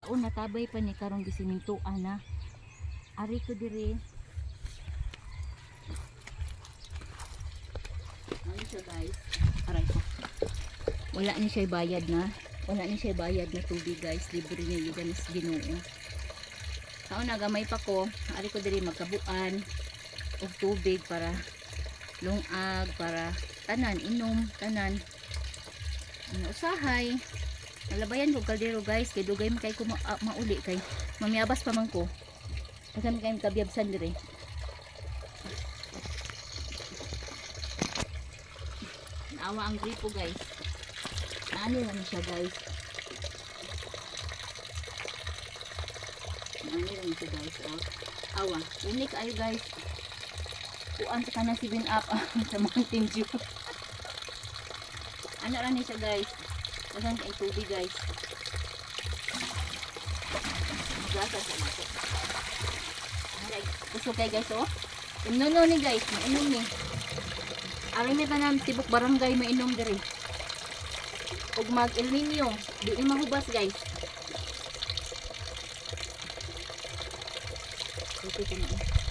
Una tabay pa ni karong gisimintuan na. Ari ko diri. Ano siya guys? Aray ko. Wala ni siya bayad na. Wala ni siya bayad na tubig guys. Libre niya yung ganas Ginoo. Saan nagamay pa ko. Ari ko diri magkabuan og tubig para lungag, para tanan inom, tanan. Ano usahay. Nalabayan ko kaldero guys, kay dugay mo kay ko mauli kay mamiyabas pa man ko. Kasi kay kabiyabsan dire. Naawa ang gripo guys. Ano lang siya guys. Ano lang siya guys. Oh. Awa, unique ayo guys. Kuan sa kanang 7-up sa Mountain Dew. Ano lang siya guys. Dagan kay tubig guys. Gasa sa nato. Gusto kay guys oh. Inom ni guys, mainom ni. Ari mi tanan tibok barangay mainom diri. Ug mag El Nino, di mahubas guys. Okay ko na.